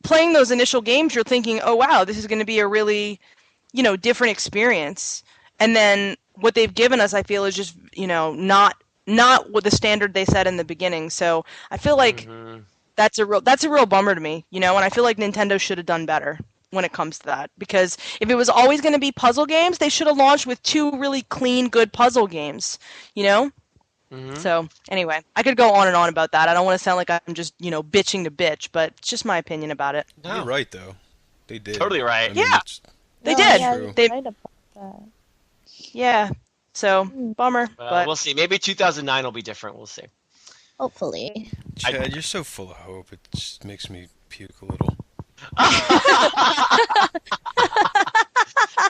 S4: playing those initial games, you're thinking, "Oh wow, this is going to be a really, different experience." And then what they've given us, I feel, is just, not what the standard they set in the beginning. So I feel like
S2: hmm
S4: that's a real bummer to me, and I feel like Nintendo should have done better when it comes to that because if it was always going to be puzzle games, they should have launched with 2 really clean, good puzzle games, you know?
S2: hmm
S4: So, anyway, I could go on and on about that. I don't want to sound like I'm just, bitching to bitch, but it's just my opinion about it.
S3: You're
S2: No,
S3: right, though. They did.
S2: totally right.
S3: I mean,
S4: Yeah.
S3: it's
S4: They
S5: No,
S4: did.
S5: Yeah,
S3: true.
S5: you're
S4: They
S5: right about that.
S4: Yeah. So, bummer,
S2: Well,
S4: but
S2: we'll see. Maybe 2009 will be different. We'll see.
S5: Hopefully.
S3: Chad, you're so full of hope. It just makes me puke a little.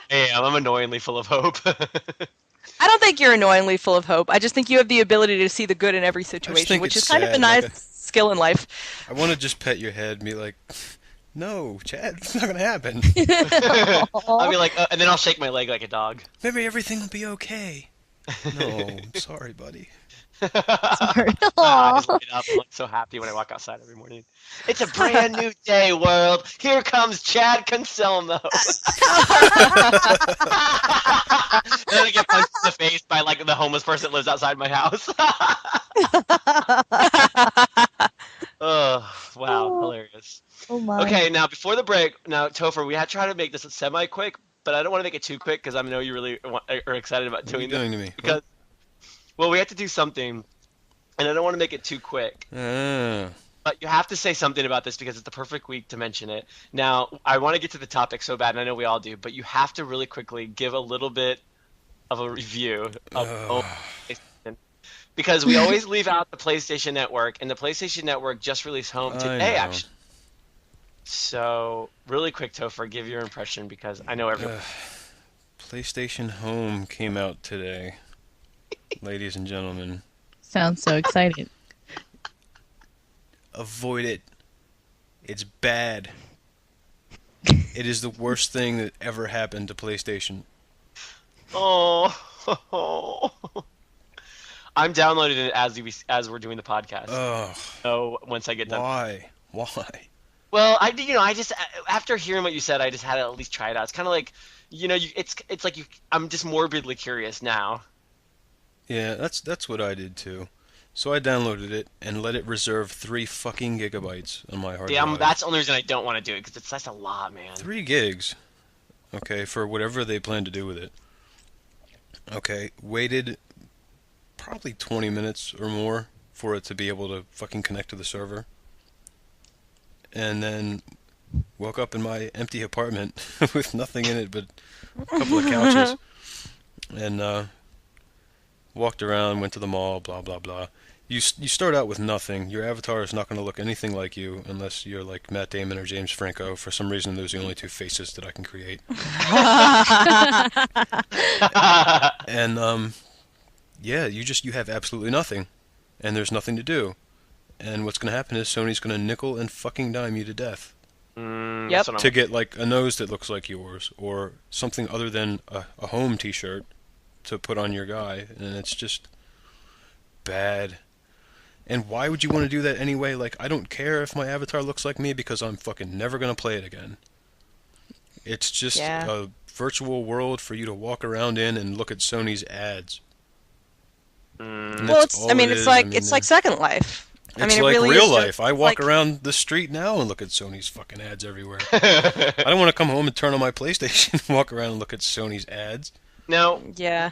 S2: Hey, I'm annoyingly full of hope.
S4: I don't think you're annoyingly full of hope. I just think you have the ability to see the good in every situation,
S3: think
S4: which
S3: it's
S4: is kind of a
S3: sad,
S4: nice
S3: like
S4: skill in life.
S3: I want to just pet your head and be like, no, Chad, it's not going to happen.
S2: I'll be like, and then I'll shake my leg like a dog.
S3: Maybe everything will be okay. No, I'm sorry, buddy.
S5: Sorry.
S2: I just get up. I'm like, so happy when I walk outside every morning. It's a brand new day, world. Here comes Chad Concelmo. And then I get punched in the face by like the homeless person that lives outside my house. Oh, wow, hilarious.
S5: Oh my.
S2: Okay, now before the break, now Topher, we had tried to make this semi-quick, but I don't want to make it too quick because I know you really are excited about
S3: What are you
S2: doing this.
S3: doing to me?
S2: Because, well, we have to do something, and I don't want to make it too quick.
S3: Ah,
S2: But you have to say something about this because it's the perfect week to mention it. Now, I want to get to the topic so bad, and I know we all do, but you have to really quickly give a little bit of a review of PlayStation. Because we always leave out the PlayStation Network, and the PlayStation Network just released Home today, actually. So, really quick, Topher, give your impression because I know everyone.
S3: PlayStation Home came out today, ladies and gentlemen.
S5: Sounds so exciting.
S3: Avoid it. It's bad. It is the worst thing that ever happened to PlayStation.
S2: Oh. I'm downloading it as we're doing the podcast.
S3: Oh.
S2: So once I get done.
S3: Why?
S2: Well, I just after hearing what you said, I just had to at least try it out. It's kind of like, it's like I'm just morbidly curious now.
S3: Yeah, that's what I did too. So I downloaded it and let it reserve 3 fucking gigabytes on my hard drive.
S2: That's the only reason I don't want to do it because that's a lot, man.
S3: 3 gigs. Okay, for whatever they plan to do with it. Okay, waited probably 20 minutes or more for it to be able to fucking connect to the server. And then woke up in my empty apartment with nothing in it but a couple of couches. And walked around, went to the mall, blah, blah, blah. You start out with nothing. Your avatar is not going to look anything like you unless you're like Matt Damon or James Franco. For some reason, those are the only 2 faces that I can create. And, yeah, you have absolutely nothing. And there's nothing to do. And what's going to happen is Sony's going to nickel and fucking dime you to death.
S4: Yep.
S3: To get like a nose that looks like yours or something other than a home t-shirt to put on your guy. And it's just bad. And why would you want to do that anyway? Like, I don't care if my avatar looks like me because I'm fucking never going to play it again. It's just a virtual world for you to walk around in and look at Sony's ads.
S4: Well, it's like Second Life.
S3: It's like really real life. I walk around the street now and look at Sony's fucking ads everywhere. I don't want to come home and turn on my PlayStation and walk around and look at Sony's ads.
S2: No.
S4: Yeah.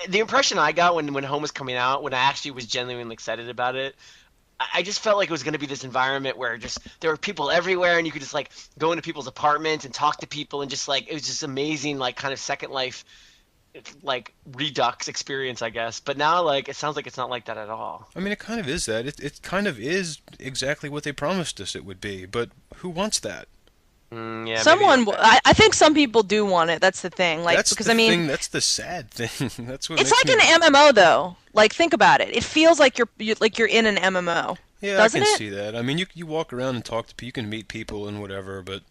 S2: The impression I got when Home was coming out, when I actually was genuinely excited about it, I just felt like it was going to be this environment where just there were people everywhere and you could just like go into people's apartments and talk to people and just like it was just amazing, like kind of Second Life, like Redux experience, I guess. But now like it sounds like it's not like that at all.
S3: I mean, it kind of is that. It kind of is exactly what they promised us it would be. But who wants that?
S2: Yeah,
S4: I think some people do want it. That's the thing. Like,
S3: that's that's the sad thing. That's what.
S4: It's like an MMO though. Like, think about it. It feels like you're in an MMO.
S3: Yeah,
S4: doesn't
S3: I can
S4: it?
S3: see that. I mean, you walk around and talk to people. You can meet people and whatever. But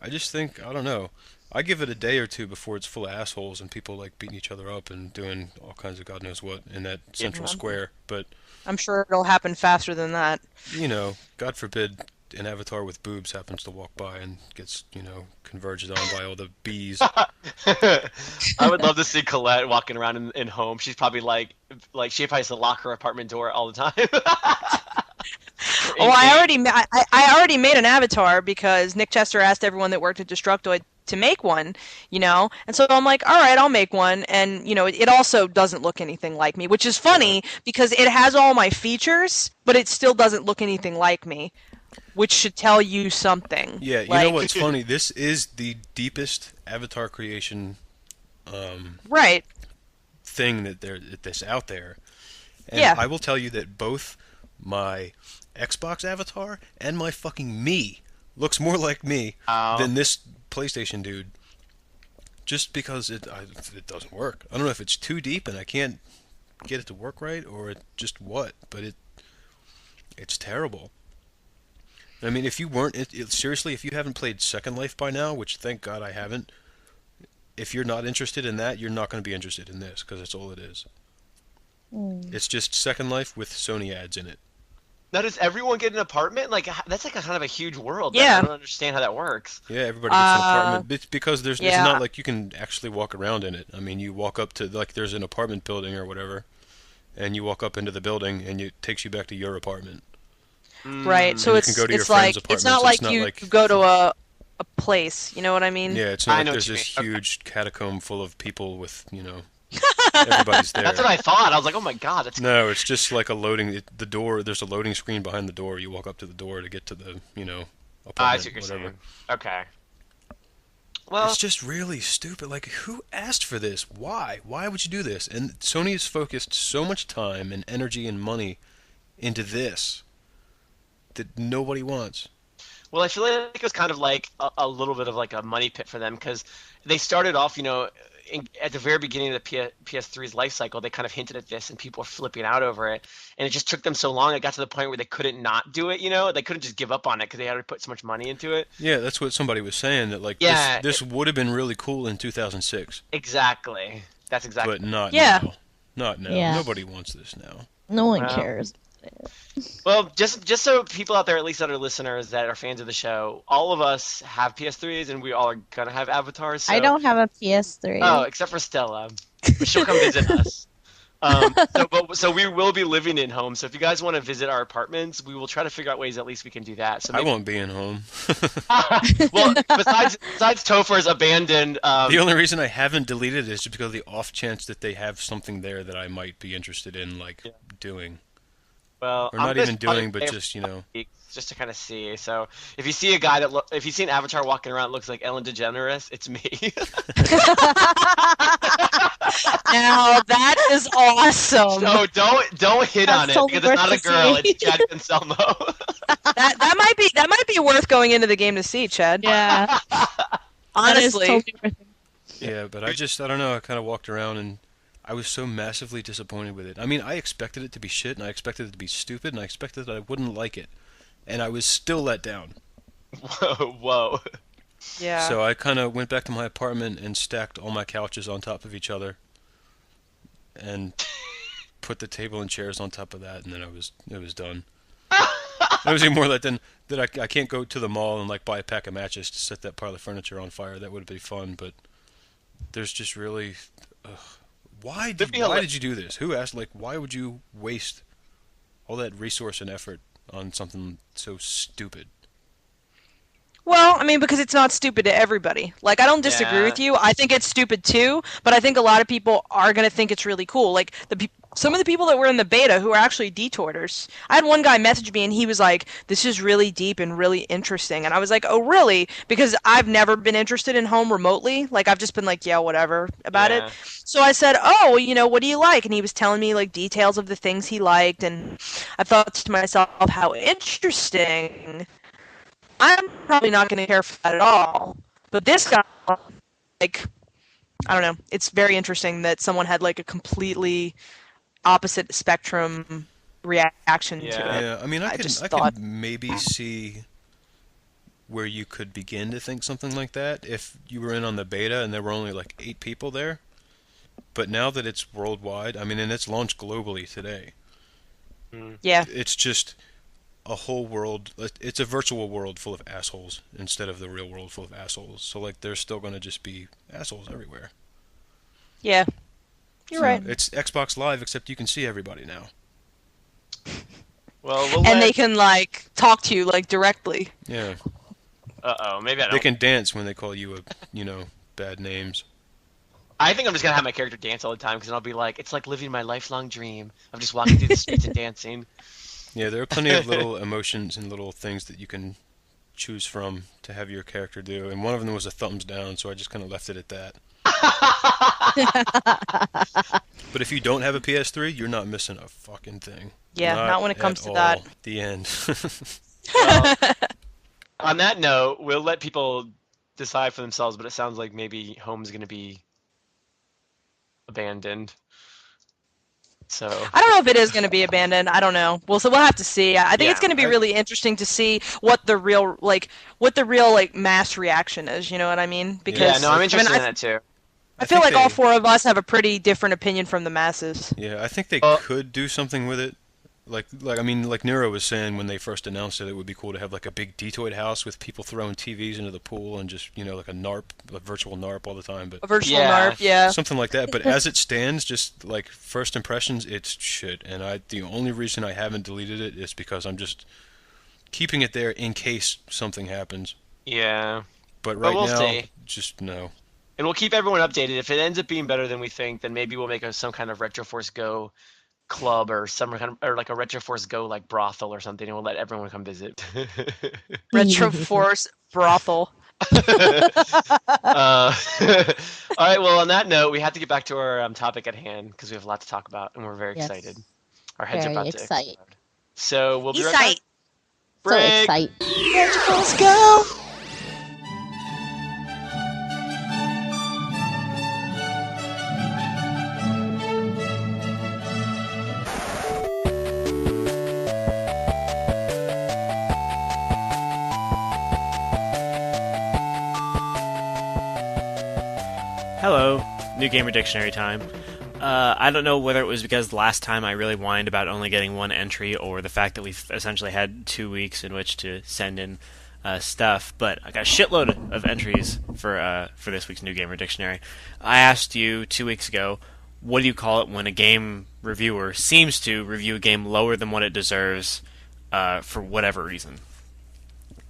S3: I just think I don't know. I give it a day or 2 before it's full of assholes and people like beating each other up and doing all kinds of God knows what in that central square. But
S4: I'm sure it'll happen faster than that.
S3: God forbid an avatar with boobs happens to walk by and gets, converged on by all the bees.
S2: I would love to see Colette walking around in Home. She's probably like she probably has to lock her apartment door all the time.
S4: I already made an avatar because Nick Chester asked everyone that worked at Destructoid to make one, and so I'm like, all right, I'll make one, and it also doesn't look anything like me, which is funny because it has all my features, but it still doesn't look anything like me, which should tell you something.
S3: Yeah, you know what's funny? This is the deepest avatar creation
S4: right
S3: thing that's out there, and I will tell you that both my Xbox avatar and my fucking me looks more like me than this PlayStation dude, just because it doesn't work. I don't know if it's too deep and I can't get it to work right, or just what, but it's terrible. I mean, if you weren't seriously, if you haven't played Second Life by now, which thank God I haven't, if you're not interested in that, you're not going to be interested in this because that's all it is. It's just Second Life with Sony ads in it.
S2: Now, does everyone get an apartment? Like, that's like a kind of a huge world.
S4: Yeah.
S2: I don't understand how that works.
S3: Yeah, everybody gets an apartment. It's because it's not like you can actually walk around in it. I mean, you walk up to, like, there's an apartment building or whatever, and you walk up into the building, and it takes you back to your apartment.
S4: Right, so it's not like you go to a place, you know what I mean?
S3: Yeah, it's not like there's this huge catacomb full of people with, Everybody's there.
S2: That's what I thought. I was like, oh my god, that's
S3: No, it's just like a loading. The door. There's a loading screen behind the door. You walk up to the door to get to the apartment.
S2: I see what you're
S3: whatever.
S2: saying. Okay. Well,
S3: It's just really stupid. Like, who asked for this? Why? Why would you do this? And Sony has focused so much time and energy and money into this that nobody wants.
S2: well, I feel like it was kind of like a little bit of like a money pit for them because they started off, at the very beginning of the PS3's life cycle, they kind of hinted at this, and people were flipping out over it, and it just took them so long. It got to the point where they couldn't not do it. They couldn't just give up on it because they had to put so much money into it.
S3: Yeah, that's what somebody was saying. That like
S2: Yeah,
S3: this would have been really cool in 2006,
S2: exactly. That's exactly.
S3: but not
S4: Yeah.
S3: now. Not now.
S5: Yeah.
S3: Nobody wants this now.
S5: No one
S2: Wow.
S5: cares.
S2: Well, just so people out there, at least that are listeners that are fans of the show, all of us have PS3s, and we all are gonna have avatars. So...
S5: I don't have a PS3.
S2: Oh, except for Stella, but she'll come visit us. So we will be living in home. So if you guys want to visit our apartments, we will try to figure out ways at least we can do that. So
S3: I
S2: maybe...
S3: won't be in home.
S2: Well, besides Topher's abandoned.
S3: The only reason I haven't deleted it is just because of the off chance that they have something there that I might be interested in, doing.
S2: Well,
S3: Or
S2: I'm
S3: not
S2: just
S3: even doing, but
S2: playing
S3: just,
S2: just to kind of see. So if you see a guy if you see an avatar walking around that looks like Ellen DeGeneres, it's me.
S4: Now that is awesome.
S2: So don't hit
S5: That's
S2: on it
S5: totally
S2: because it's not
S5: worth
S2: a girl.
S5: to see.
S2: It's Chad Concelmo.
S4: that might be worth going into the game to see, Chad.
S5: Yeah.
S4: Honestly.
S5: That is totally worth it.
S3: Yeah, but I don't know, I kind of walked around and I was so massively disappointed with it. I mean, I expected it to be shit, and I expected it to be stupid, and I expected that I wouldn't like it. And I was still let down.
S2: Whoa.
S4: Yeah.
S3: So I kind of went back to my apartment and stacked all my couches on top of each other. And put the table and chairs on top of that, and then it was done. It was even more like that I can't go to the mall and buy a pack of matches to set that pile of furniture on fire. That would be fun, but there's just really... Why did you do this? Who asked, why would you waste all that resource and effort on something so stupid?
S4: Well, I mean, because it's not stupid to everybody. I don't disagree with you. I think it's stupid too, but I think a lot of people are going to think it's really cool. Some of the people that were in the beta who are actually detours. I had one guy message me and he was like, this is really deep and really interesting. And I was like, oh, really? Because I've never been interested in home remotely. I've just been yeah, whatever about it. So I said, oh, well, what do you like? And he was telling me details of the things he liked. And I thought to myself, how interesting. I'm probably not going to care for that at all. But this guy, I don't know. It's very interesting that someone had a completely opposite spectrum reaction to it.
S3: Yeah, I mean, I could maybe see where you could begin to think something like that if you were in on the beta and there were only 8 people there. But now that it's worldwide, I mean, and it's launched globally today.
S4: Yeah.
S3: It's just a whole world. It's a virtual world full of assholes instead of the real world full of assholes. So there's still going to just be assholes everywhere.
S4: Yeah. You're right.
S3: It's Xbox Live, except you can see everybody now.
S2: Well,
S4: they can talk to you directly.
S3: Yeah.
S2: Maybe I don't.
S3: They can dance when they call you bad names.
S2: I think I'm just gonna have my character dance all the time because I'll be it's like living my lifelong dream of just walking through the streets and dancing.
S3: Yeah, there are plenty of little emotions and little things that you can choose from to have your character do, and one of them was a thumbs down, so I just kind of left it at that. But if you don't have a PS3, you're not missing a fucking thing.
S4: Yeah, not when it comes to
S3: all.
S4: that.
S3: The end.
S2: Well, on that note, we'll let people decide for themselves, but it sounds like maybe home's going to be abandoned. So
S4: I don't know if it is going to be abandoned. I don't know. We'll have to see. I think it's going to be really interesting to see what the real mass reaction is. You know what I mean? Because
S2: I'm interested in that too.
S4: I feel like all 4 of us have a pretty different opinion from the masses.
S3: Yeah, I think they could do something with it. Like Nero was saying when they first announced it, it would be cool to have a big Detoid house with people throwing TVs into the pool and just a virtual NARP all the time. But
S4: a virtual NARP, yeah,
S3: something like that. But as it stands, just first impressions, it's shit. And the only reason I haven't deleted it is because I'm just keeping it there in case something happens.
S2: Yeah,
S3: but right
S2: we'll
S3: now,
S2: see.
S3: just no.
S2: And we'll keep everyone updated. If it ends up being better than we think, then maybe we'll make some kind of Retroforce Go club or some kind of, or like a Retroforce Go like brothel or something, and we'll let everyone come visit.
S4: Retroforce brothel.
S2: All right. Well, on that note, we have to get back to our topic at hand because we have a lot to talk about, and we're very excited. Our heads are about to explode. So we'll be right back.
S5: So excited.
S4: RetroforceGO.
S6: Hello, New Gamer Dictionary time. I don't know whether it was because last time I really whined about only getting one entry or the fact that we've essentially had 2 weeks in which to send in stuff, but I got a shitload of entries for this week's New Gamer Dictionary. I asked you 2 weeks ago, what do you call it when a game reviewer seems to review a game lower than what it deserves for whatever reason?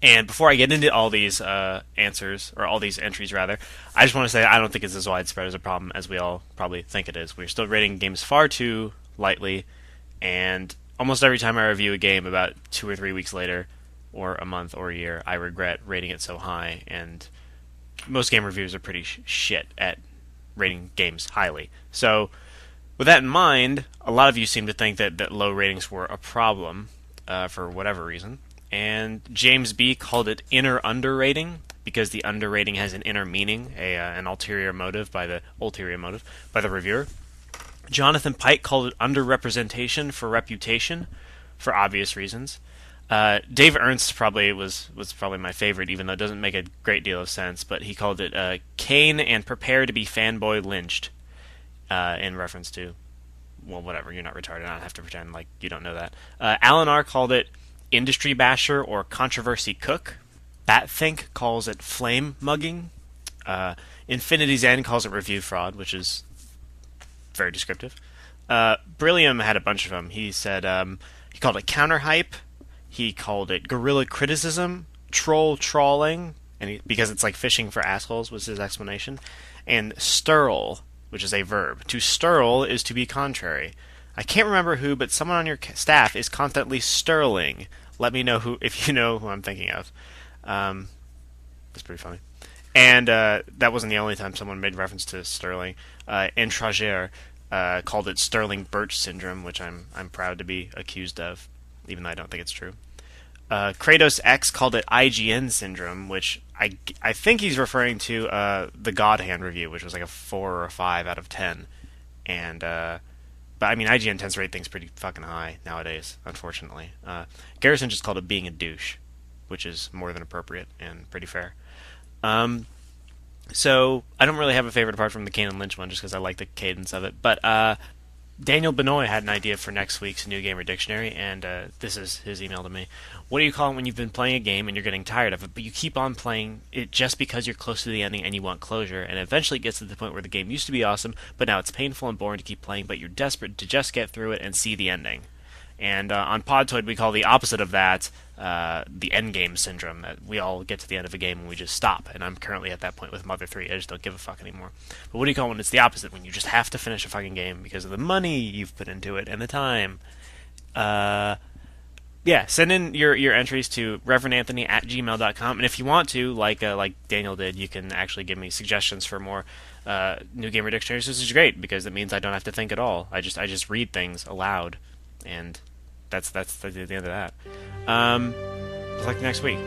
S6: And before I get into all these answers, or all these entries rather, I just want to say I don't think it's as widespread as a problem as we all probably think it is. We're still rating games far too lightly, and almost every time I review a game about 2 or 3 weeks later, or a month or a year, I regret rating it so high, and most game reviewers are pretty shit at rating games highly. So, with that in mind, a lot of you seem to think that low ratings were a problem for whatever reason. And James B. called it inner underrating because the underrating has an inner meaning, an ulterior motive by the reviewer. Jonathan Pike called it underrepresentation for reputation, for obvious reasons. Dave Ernst was probably my favorite, even though it doesn't make a great deal of sense. But he called it Kane and prepare to be fanboy lynched, in reference to, well, whatever. You're not retarded. I don't have to pretend like you don't know that. Alan R. called it industry basher or controversy cook. Batthink calls it flame mugging. Infinity Zen calls it review fraud, which is very descriptive. Brillium had a bunch of them. He said he called it counter hype. He called it guerrilla criticism, troll trawling, and because it's like fishing for assholes was his explanation. And stirl, which is a verb. To stirl is to be contrary. I can't remember who, but someone on your staff is constantly sterling. Let me know if you know who I'm thinking of. That's pretty funny. And that wasn't the only time someone made reference to Sterling. Entrager called it Sterling Burch syndrome, which I'm proud to be accused of, even though I don't think it's true. Kratos X called it IGN syndrome, which I think he's referring to the God Hand review, which was like a 4 or a 5 out of 10. And but I mean, IGN tends to rate things pretty fucking high nowadays, unfortunately. Garrison just called it being a douche, which is more than appropriate and pretty fair. So I don't really have a favorite apart from the Kane and Lynch one, just because I like the cadence of it. But Daniel Benoit had an idea for next week's New Gamer Dictionary, and this is his email to me. What do you call it when you've been playing a game and you're getting tired of it, but you keep on playing it just because you're close to the ending and you want closure, and eventually it gets to the point where the game used to be awesome, but now it's painful and boring to keep playing, but you're desperate to just get through it and see the ending. And on Podtoid, we call the opposite of that the endgame syndrome. That we all get to the end of a game and we just stop. And I'm currently at that point with Mother 3. I just don't give a fuck anymore. But what do you call it when it's the opposite? When you just have to finish a fucking game because of the money you've put into it and the time. Yeah, send in your entries to reverendanthony@gmail.com. And if you want to, like Daniel did, you can actually give me suggestions for more New Gamer Dictionaries. This is great because it means I don't have to think at all. I just read things aloud. And that's the end of that. Like next week.